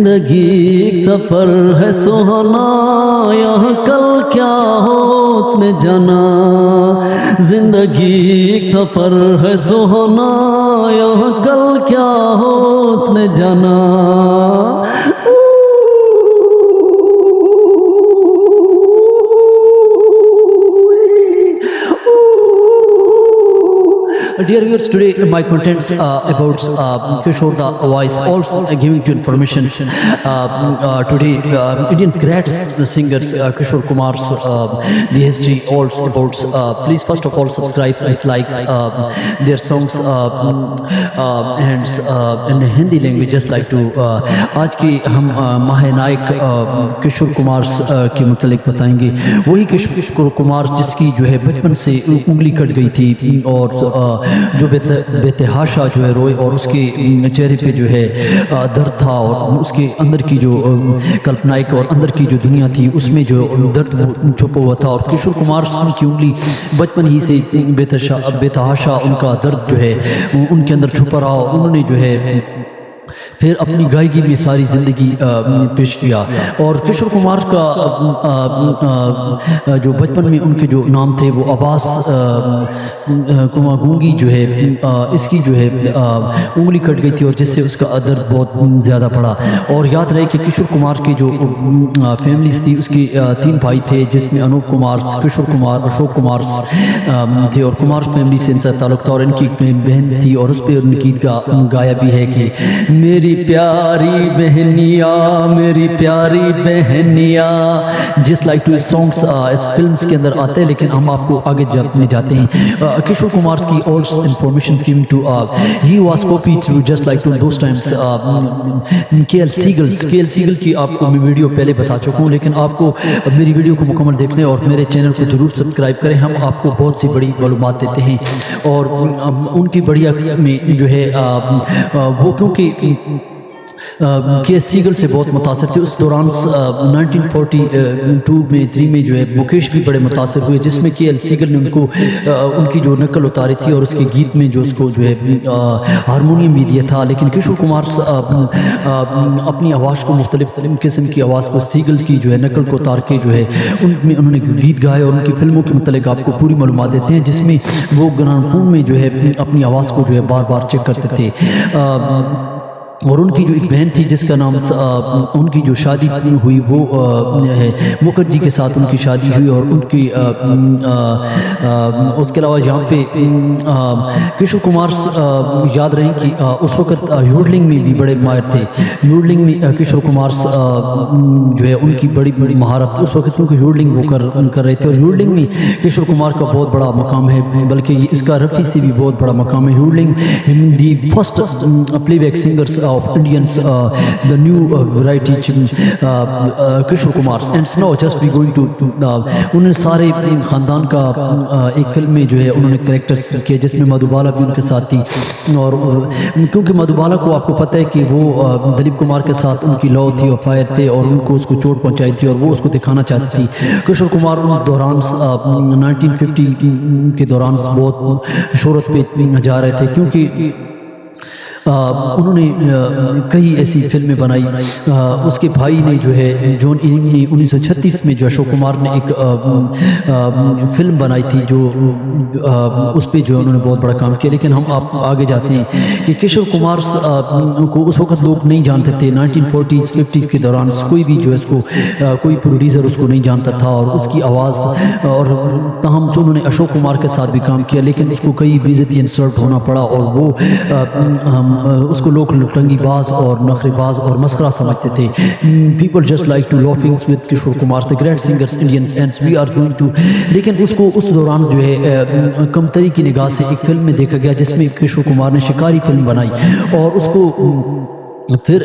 जिंदगी एक सफर है सुहाना, यहाँ कल क्या हो उसने जाना। जिंदगी एक सफर है सुहाना, यहाँ कल क्या हो उसने जाना। Dear viewers, today my contents about Kishore the voice, also giving to information. Today, Indians great singers Kishore Kumar's the history also about. Please first of all subscribe and like their songs and in Hindi language. Just like to आज की हम महानायक किशोर कुमार के मुतालिक बताएंगे। वही किशोर कुमार जिसकी जो है बचपन से उंगली कट गई थी और जो बेतहाशा जो है रोए और उसके चेहरे पे जो है दर्द था और उसके अंदर की जो कल्पनाएं और अंदर की जो दुनिया थी उसमें जो दर्द छुपा हुआ था। और किशोर कुमार की उंगली बचपन ही से बेतहाशा उनका दर्द जो है उनके अंदर छुपा रहा। उन्होंने जो है फिर अपनी गायकी में सारी ज़िंदगी पेश किया। और किशोर कुमार का जो बचपन में उनके जो नाम थे वो अब्बास कुमार गूंगी जो है इसकी जो है उंगली कट गई थी और जिससे उसका दर्द बहुत ज़्यादा पड़ा। और याद रहे कि किशोर कुमार के जो फैमिलीज थी उसके 3 भाई थे जिसमें अनूप कुमार, किशोर कुमार, अशोक कुमार थे और कुमार फैमिली से इनका ताल्लुक था। और इनकी बहन थी और उस पर उनकी गाया भी है कि मेरी प्यारी बहनिया, मेरी प्यारी बहनिया। जिस लाइक टू सॉन्ग्स इस फिल्म्स के अंदर आते हैं, लेकिन हम आपको आगे जाते हैं। किशोर कुमार की all information given to he was copied to just like to those times KL Saigal की आपको मैं वीडियो पहले बता चुका हूँ, लेकिन आपको मेरी वीडियो को मुकम्मल देखने और मेरे चैनल को जरूर सब्सक्राइब करें। हम आपको बहुत सी बड़ी मालूमात देते हैं और उनकी बढ़िया में जो है वो क्योंकि के सीगल से बहुत मुतासर थे। उस दौरान 1942 में 3 में जो है मुकेश भी बड़े मुतासर हुए, जिसमें के एल सीगल ने उनको उनकी जो नकल उतारी थी और उसके गीत में जो उसको जो है हारमोनियम भी दिया था। लेकिन किशोर कुमार अपनी आवाज़ को मुख्तलिफ किस्म की आवाज़ को सीगल की जो है नकल को उतार के जो है उनमें उन्होंने गीत गाए और उनकी फिल्मों के मतलब आपको पूरी मालूमात देते हैं, जिसमें वो ग्रामोफोन में जो है अपनी आवाज़ को जो है बार बार चेक करते थे। और उनकी जो एक बहन थी जिसका नाम उनकी जो शादी हुई वो है मुखर्जी के साथ उनकी शादी हुई। और उनकी उसके अलावा यहाँ पे किशोर कुमार याद रहे कि उस वक्त यूडलिंग में भी बड़े माहिर थे। यूडलिंग में किशोर कुमार जो है उनकी बड़ी बड़ी महारत उस वक्त क्योंकि यूडलिंग वो कर रहे थे। और यूडलिंग में किशोर कुमार का बहुत बड़ा मकाम है, बल्कि इसका रफ़ी से भी बहुत बड़ा मकाम है। Yodelling the first playback singers of Indians, the new variety Kishore Kumar, and now just we going to उन्होंने सारे ख़ानदान का एक फिल्म में जो है उन्होंने कैरेक्टर्स किए, जिसमें मधुबाला भी उनके साथ थी। और क्योंकि मधुबाला को आपको पता है कि वो दिलीप कुमार के साथ उनकी लव थी, अफायर थे और उनको उसको चोट पहुंचाई थी और वो उसको दिखाना चाहती थी। किशोर कुमार उन दौरान 1950 के दौरान बहुत शोहरत पे जा रहे थे, क्योंकि उन्होंने कई ऐसी फिल्में बनाई। उसके भाई ने जो है जॉन इलिंग ने 1936 में जो अशोक कुमार ने एक फिल्म बनाई थी जो उस पर जो है उन्होंने बहुत बड़ा काम किया। लेकिन हम आप आगे जाते हैं कि किशोर कुमार को उस वक्त लोग नहीं जानते थे। 1940s 50s के दौरान कोई भी जो है उसको कोई प्रोड्यूसर उसको नहीं जानता था और उसकी आवाज़ और तहम जो उन्होंने अशोक कुमार के साथ भी काम किया, लेकिन उसको कई बेइज्जती इंसल्ट होना पड़ा और वो उसको लोग लुटंगीबाज और नखरेबाज और मस्करा समझते थे। People just like to laughing with Kishore Kumar the great singers Indians and we are going to. लेकिन उसको उस दौरान जो है कमतरी की निगाह से एक फिल्म में देखा गया जिसमें किशोर कुमार ने शिकारी फिल्म बनाई। और उसको फिर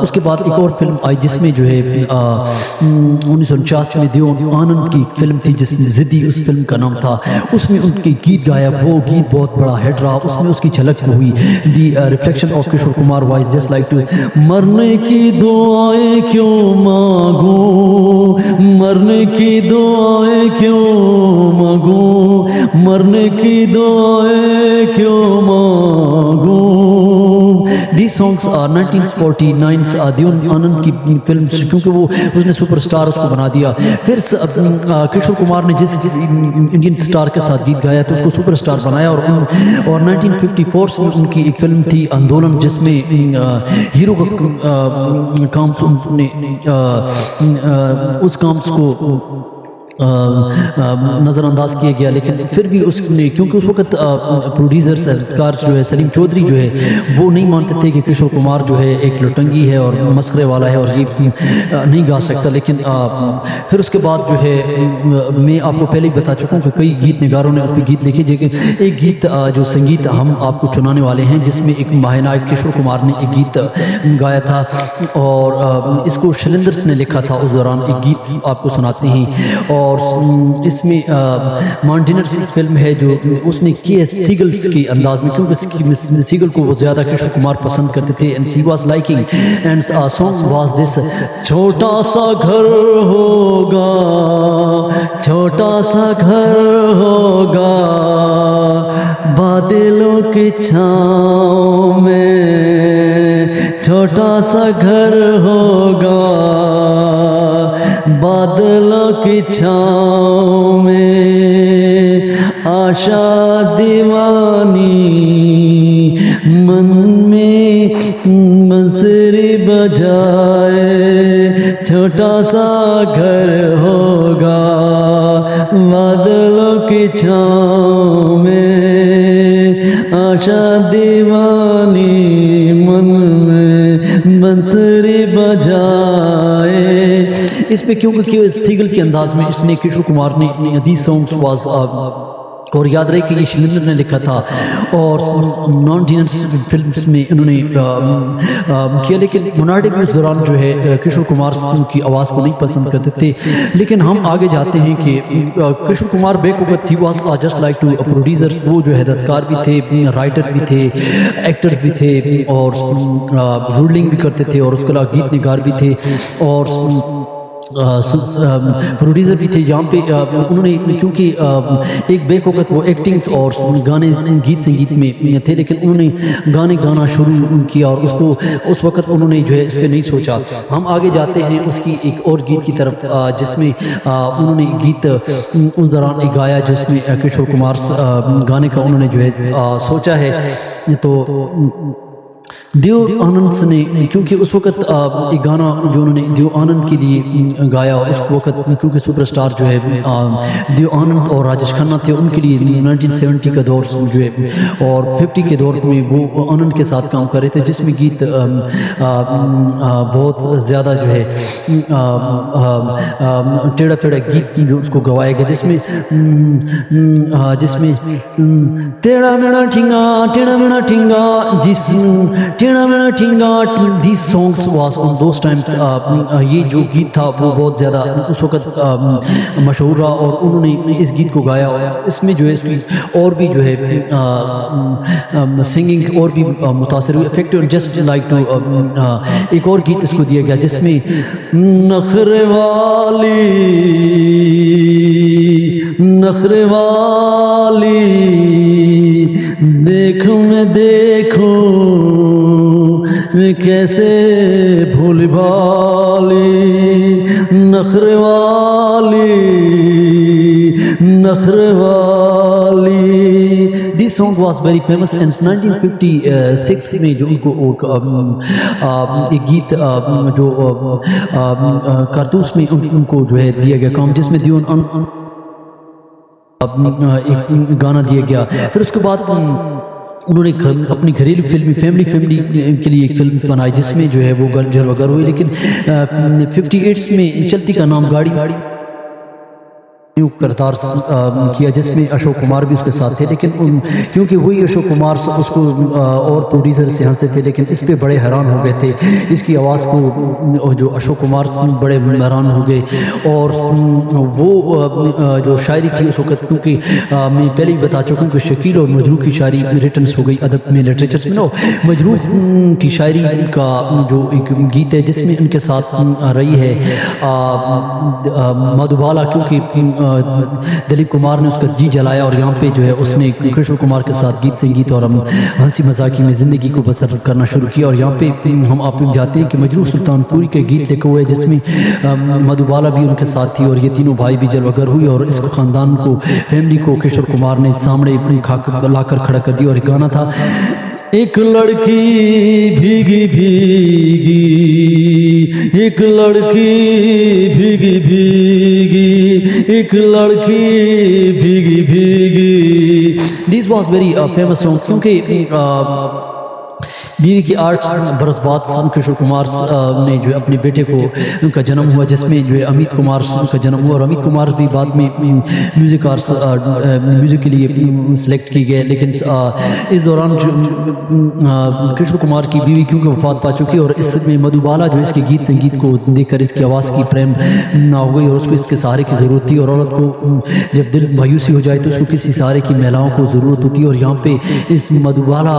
उसके बाद एक और फिल्म आई जिसमें जो है 1949 में देव आनंद की फिल्म थी जिसमें जिद्दी उस फिल्म का नाम था। उसमें उनके गीत गाया, वो गीत बहुत बड़ा हिट रहा, उसमें उसकी झलक हुई। The reflection of Kishore Kumar voice just like to मरने की दुआएं क्यों मांगूं, मरने की दुआएं क्यों मांगूं, मरने की दुआएं क्यों मांगूं। these songs 1949 दियोन आनंद की फिल्म, क्योंकि वो उसने सुपरस्टार उसको बना दिया। फिर किशोर कुमार ने जिस इंडियन स्टार के साथ गीत गाया तो उसको सुपरस्टार बनाया। और 1954 में उनकी एक फिल्म थी आंदोलन, जिसमें हीरो का काम उस काम को नज़रअंदाज किया गया। लेकिन फिर भी उसने, क्योंकि उस वक्त प्रोड्यूसर सरकार जो है सलीम चौधरी जो है वो नहीं मानते थे कि किशोर कुमार जो है एक लुटंगी है और मस्खरे वाला है और ये नहीं गा सकता। लेकिन फिर उसके बाद जो है मैं आपको पहले ही बता चुका हूँ कि कई गीत निगारों ने उस पर गीत लिखे। लेकिन एक गीत जो संगीत हम आपको चुनाने वाले हैं, जिसमें एक महानायक किशोर कुमार ने एक गीत गाया था और इसको शैलेंद्र ने लिखा था। उस दौरान एक गीत आपको सुनाते हैं। और इसमें माउंटेनर्स फिल्म है जो उसने की है सीगल्स के अंदाज में, क्योंकि सीगल को वो ज़्यादा किशोर कुमार पसंद करते थे। And she was liking and song was this, छोटा सा घर होगा, छोटा सा घर होगा, बादलों की छाँव में, छोटा सा घर होगा, बादलों की छाँव में, आशा दीवानी मन में बंसुरी बजाए, छोटा सा घर होगा, बादलों की छाँव में, आशा दीवानी मन में बंसुरी बजाए। इस पे क्योंकि सीगल के अंदाज में इसने किशोर कुमार ने दीज सॉन्ग्स वाज, और याद रहे कि ये शैलेंद्र ने लिखा था और नॉन जीनस फिल्म्स में इन्होंने किया। लेकिन मुनाडे भी उस दौरान जो है किशोर कुमार की आवाज़ को नहीं पसंद करते थे। लेकिन हम आगे जाते हैं कि किशोर कुमार बेवकूफ़ he was just like to producer, वो जो हिदायतकार भी थे, राइटर भी थे, एक्टर्स भी थे और रूलिंग भी करते थे और उसके अलावा गीत निगार भी थे और प्रोड्यूसर भी थे। यहाँ पे उन्होंने, क्योंकि एक बेवकूफ़ वो एक्टिंग्स और गाने गीत संगीत में थे, लेकिन उन्होंने गाने गाना शुरू किया और उसको उस वक्त उन्होंने जो है इस पर नहीं सोचा। हम आगे जाते हैं उसकी एक और गीत की तरफ, जिसमें उन्होंने गीत उस दौरान एक गाया जिसमें किशोर कुमार गाने का उन्होंने जो है सोचा है। तो देव आनंद ने, क्योंकि उस वक्त एक गाना जो उन्होंने देव आनंद के लिए गाया, उस वक्त क्योंकि सुपरस्टार जो है देव आनंद और राजेश खन्ना थे, उनके लिए 1970 का दौर जो है और 50 के दौर में वो आनंद के साथ काम कर रहे थे, जिसमें गीत बहुत ज़्यादा जो है टेढ़ा टेढ़ा गीत जो उसको गवाया गया, जिसमें टेढ़ा मेढ़ा ठिंगा जिस टेढ़ा मेढ़ा ठिंगा। These songs was on those times, ये जो गीत था वो बहुत ज़्यादा उस वक्त मशहूर रहा और उन्होंने इस गीत को गाया। इसमें जो है इसकी और भी जो है सिंगिंग और भी मुतासिर हुई, इफेक्टिव, जस्ट लाइक टू एक और गीत इसको दिया गया जिसमें नखरे वाली देखूं मैं देखूं मैं कैसे भूल भाली, नखरे वाली। This song was very famous and 1956 में जो उनको एक गीत जो कारतूस में उनको जो है दिया गया काम, जिसमें एक गाना दिया गया। फिर उसके बाद उन्होंने अपनी घरेलू फिल्म फैमिली के लिए एक फिल्म बनाई जिसमें जो है वो घर वगैरह हुई। लेकिन 58 में चलती का नाम गाड़ी करतार किया जिसमें अशोक कुमार भी उसके साथ थे। लेकिन क्योंकि वही अशोक कुमार उसको और प्रोड्यूसर से हंसते थे, लेकिन इस पे बड़े हैरान हो गए थे इसकी आवाज़ को, जो अशोक कुमार बड़े हैरान हो गए। और वो जो शायरी थी उस वक्त, क्योंकि मैं पहले ही बता चुका हूँ कि शकील और मजरू की शायरी रिटर्न हो गई अदब में, लिटरेचर में। मजरू की शायरी का जो एक गीत है जिसमें उनके साथ रही है मधुबाला, क्योंकि दिलीप कुमार ने उसका जी जलाया और यहाँ पे जो है उसने किशोर कुमार के साथ गीत संगीत और हंसी मजाकी में ज़िंदगी को बसर करना शुरू किया। और यहाँ पे हम आप जाते हैं कि मजरूह सुल्तानपुरी के गीत लिखे हुए जिसमें मधुबाला भी उनके साथ थी और ये तीनों भाई भी जलवागर हुई और इस ख़ानदान को फैमिली को किशोर कुमार ने सामने लाकर खड़ा कर दिया। और एक गाना था, एक लड़की भीगी भीगी, एक लड़की भीगी भीगी, एक लड़की भीगी भीगी। This was very famous song क्योंकि बीवी की 8 बरस बाद किशोर कुमार ने जो है अपने बेटे को उनका जन्म हुआ जिसमें जो है अमित कुमार का जन्म हुआ। और अमित कुमार भी बाद में म्यूज़िक के लिए सिलेक्ट किए गए। लेकिन इस दौरान किशोर कुमार की बीवी क्योंकि वफात पा चुकी और इसमें मधुबाला जो इसके गीत संगीत को देखकर इसकी आवाज़ की प्रेम ना हो गई और उसको इसके सहारे की ज़रूरत थी। और औरत को जब दिल मायूसी हो जाए तो उसको किसी सहारे की महिलाओं को ज़रूरत होती है। और यहाँ पे इस मधुबाला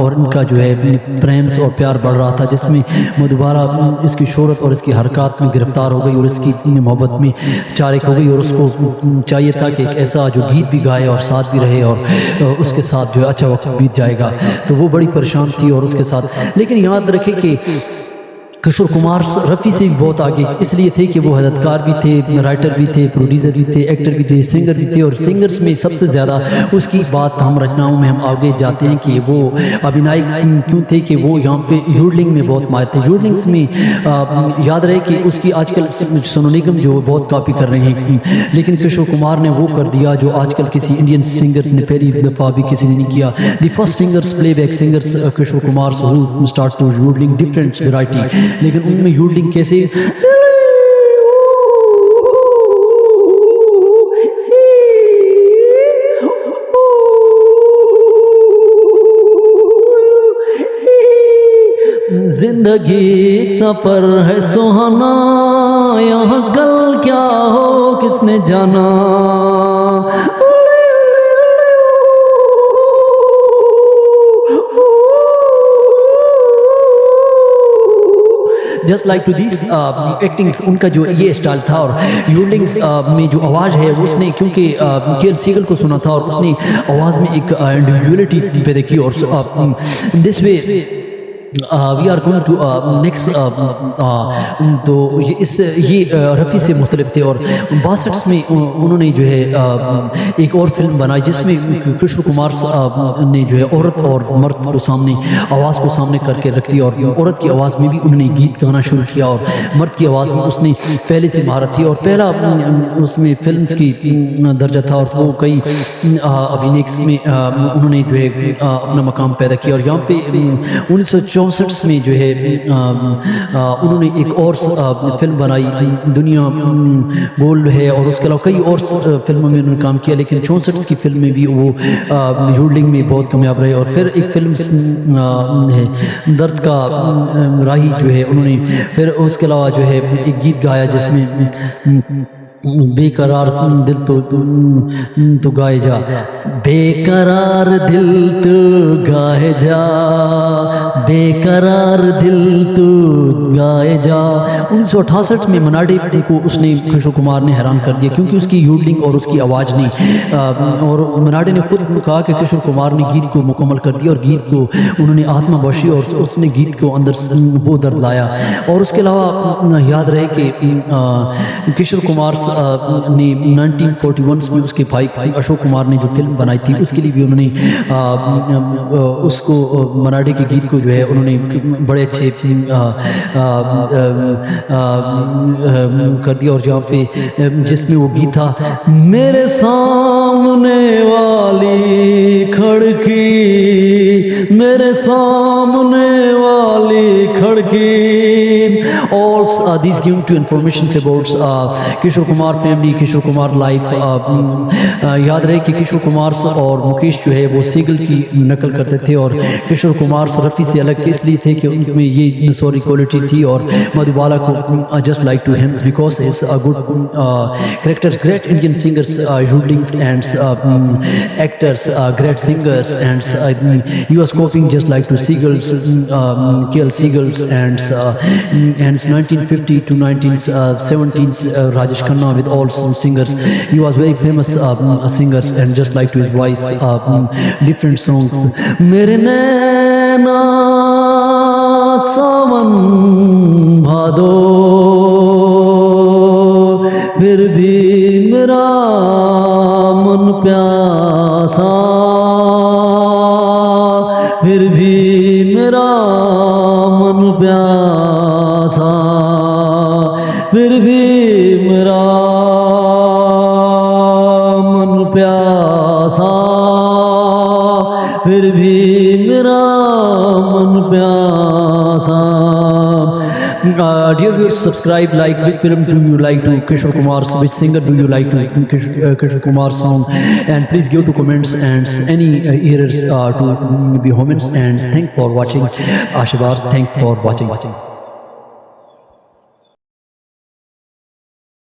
और इनका जो है प्रेम और प्यार बढ़ रहा था जिसमें मधुबाला इसकी शोहरत और इसकी हरकत में गिरफ्तार हो गई और इसकी मोहब्बत में चारिक हो गई। और उसको चाहिए था कि एक ऐसा जो गीत भी गाए और साथ भी रहे और उसके साथ जो है अच्छा वक्त बीत जाएगा। तो वो बड़ी परेशान थी और उसके साथ। लेकिन याद रखें कि किशोर कुमार रफ़ी से भी बहुत आगे इसलिए थे कि वो हदतकार भी थे, राइटर भी थे, प्रोड्यूसर भी थे, एक्टर भी थे, सिंगर भी थे। और सिंगर्स में सबसे ज़्यादा उसकी बात हम रचनाओं में हम आगे जाते हैं कि वो अभिनय क्यों थे कि वो यहाँ पे यूडलिंग में बहुत माहिर थे। यूडलिंग्स में याद रहे कि उसकी आजकल सोनू निगम जो बहुत कॉपी कर रहे हैं, लेकिन किशोर कुमार ने वो कर दिया जो आजकल किसी इंडियन सिंगर्स ने पहली दफ़ा भी किसी ने नहीं किया। The first singers playback singers Kishore Kumar start to yodeling different variety. लेकिन उनमें यूडलिंग कैसे जिंदगी सफर है सुहाना, यहाँ कल क्या हो किसने जाना। Just like to this actings उनका जो ये स्टाइल था। और यूडलिंग्स में जो आवाज़ है वो उसने क्योंकि के.एल. सीगल को सुना था और उसने आवाज़ में एक इंडिविजुअलिटी पैदा की। और this way we are going to next. तो ये रफ़ी से मुख्तलिफ थे। और 62 में उन्होंने जो है एक और फिल्म बनाई जिसमें किशोर कुमार ने जो है औरत और मर्द को सामने आवाज़ को सामने करके रख दी। और औरत की आवाज़ में भी उन्होंने गीत गाना शुरू किया और मर्द की आवाज़ में उसने पहले से महारत थी और पहला उसमें फिल्म्स की दर्जा था। और वो कई अभिनेक्स में उन्होंने जो है अपना मकाम पैदा किया। और यहाँ पे 1964 में जो है उन्होंने एक और फिल्म बनाई दुनिया गोल्ड है और उसके अलावा कई और फिल्मों में उन्होंने काम किया। लेकिन 64 की फिल्म में भी वो यूडलिंग में बहुत कामयाब रहे। और फिर एक फिल्म है दर्द का राही जो है उन्होंने फिर उसके अलावा जो है एक गीत गाया जिसमें बेकरार दिल तो गाए जा, बेकरार दिल तो गाए जा, बेकरार दिल तो गाए जा। 1968 में मनाडे को उसने किशोर कुमार ने हैरान कर दिया क्योंकि उसकी यूडलिंग और उसकी आवाज़ नहीं। और मनाडे ने खुद कहा कि किशोर कुमार ने गीत को मुकम्मल कर दिया और गीत को उन्होंने आत्मा बख्शी और उसने गीत को अंदर वो दर्द लाया। और उसके अलावा याद रहे कि किशोर कुमार ने 1941 में उसके भाई अशोक कुमार ने जो फिल्म बनाई थी उसके लिए भी उन्होंने उसको मनाडे के गीत को जो है उन्होंने बड़े अच्छे कर दिया। और जहाँ पे जिसमें वो गीत था, मेरे सामने वाली खिड़की, मेरे सामने वाली खिड़की। All these giving to information about Kishore Kumar family, Kishore Kumar life. याद रहे कि किशोर कुमार और मुकेश जो है वो सीगल की नकल करते थे और किशोर कुमार रफ़ी से अलग इसलिए थे कि उनमें ये सॉरी क्वालिटी थी। और मधुबाला को just like to him because is a good characters, great Indian singers, yodellings and actors, great singers, and he was copying just like to Seagulls, K.L. Seagulls and it's 1950 to 1970s. Rajesh Khanna with all singers. He was very famous singers, and just like to his voice, different songs. मेरे नैना सावन भादो, फिर भी मेरा मन प्यासा, फिर भी मेरा मन प्यासा, फिर भी मेरा मन प्यासा, फिर भी मेरा मन प्यासा. Dear viewers, subscribe, like. Which film do you like to Kishore Kumar's? Which singer do you like to Kishore Kumar's song? And please give to comments and any errors to be comments. And thanks for watching. Ashibars, thanks for watching.